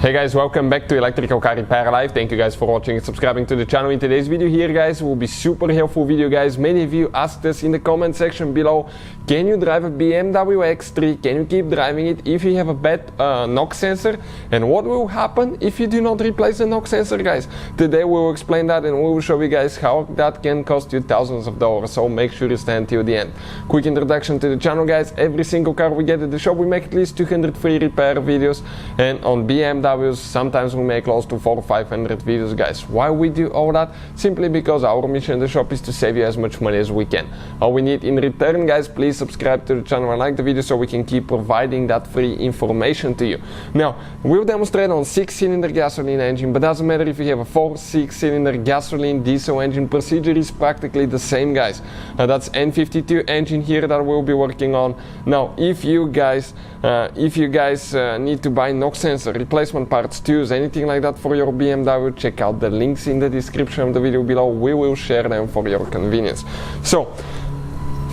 Hey guys, welcome back to Electrical Car Repair Live. Thank you guys for watching and subscribing to the channel. In today's video here guys will be super helpful video guys. Many of you asked us in the comment section below, can you drive a BMW X3? Can you keep driving it if you have a bad knock sensor? And what will happen if you do not replace the knock sensor, guys? Today we will explain that and we will show you guys how that can cost you thousands of dollars. So make sure you stay until the end. Quick introduction to the channel guys. Every single car we get at the shop we make at least 200 free repair videos, and on BMW sometimes we make close to 400 or 500 videos guys. Why we do all that? Simply because our mission in the shop is to save you as much money as we can. All we need in return guys, please subscribe to the channel and like the video so we can keep providing that free information to you. Now we'll demonstrate on 6-cylinder gasoline engine, but doesn't matter if you have a 4-6-cylinder gasoline diesel engine, procedure is practically the same guys. That's N52 engine here that we'll be working on. Now if you guys need to buy knock sensor replacement parts, tools, anything like that for your BMW, check out the links in the description of the video below. We will share them for your convenience. So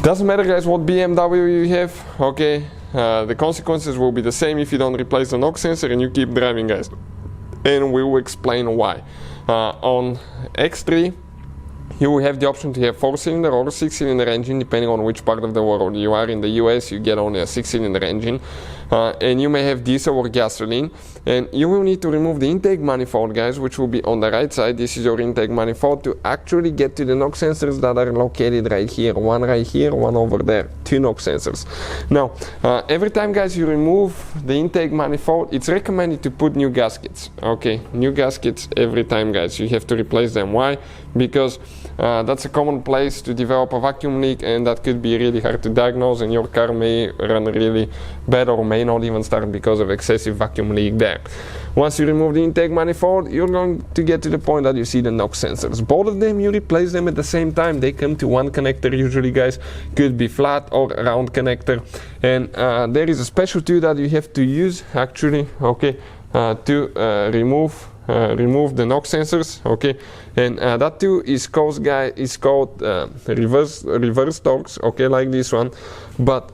doesn't matter guys what BMW you have, okay, the consequences will be the same if you don't replace the knock sensor and you keep driving guys, and we will explain why. On X3 you will have the option to have 4-cylinder or 6-cylinder engine depending on which part of the world you are. In the US you get only a 6-cylinder engine, and you may have diesel or gasoline, and you will need to remove the intake manifold guys, which will be on the right side. This is your intake manifold to actually get to the knock sensors that are located right here, one right here, one over there, 2 knock sensors. Now every time guys you remove the intake manifold, it's recommended to put new gaskets. Okay, new gaskets every time guys, you have to replace them. Why? Because that's a common place to develop a vacuum leak, and that could be really hard to diagnose, and your car may run really bad or may not even start because of excessive vacuum leak there. Once you remove the intake manifold, you're going to get to the point that you see the knock sensors. Both of them, you replace them at the same time. They come to one connector usually guys, could be flat or round connector, and there is a special tool that you have to use actually, okay, to remove the knock sensors, okay, and that tool is called reverse torques, okay, like this one. But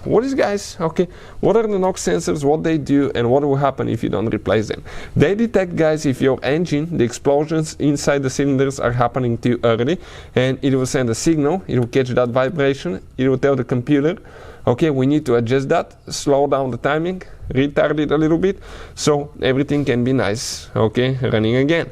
what is guys, okay, what are the knock sensors, what they do, and what will happen if you don't replace them? They detect guys if your engine, the explosions inside the cylinders are happening too early, and it will send a signal, it will catch that vibration, it will tell the computer, okay, we need to adjust that, slow down the timing, retard it a little bit, so everything can be nice, okay, running again.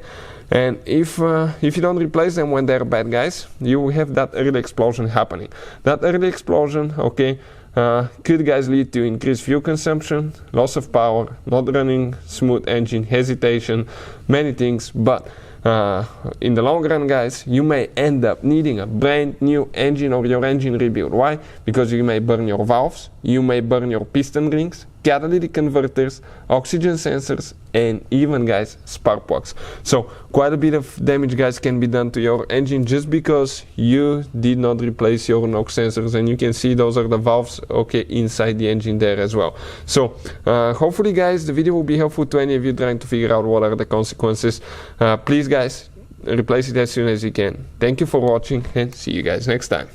And if you don't replace them when they're bad guys, you will have that early explosion happening. That early explosion, okay, could guys lead to increased fuel consumption, loss of power, not running smooth engine, hesitation, many things. But in the long run guys, you may end up needing a brand new engine or your engine rebuild. Why? Because you may burn your valves, you may burn your piston rings, catalytic converters, oxygen sensors, and even guys spark plugs. So quite a bit of damage guys can be done to your engine just because you did not replace your knock sensors, and you can see those are the valves, okay, inside the engine there as well. So hopefully guys the video will be helpful to any of you trying to figure out what are the consequences. Please guys, replace it as soon as you can. Thank you for watching and see you guys next time.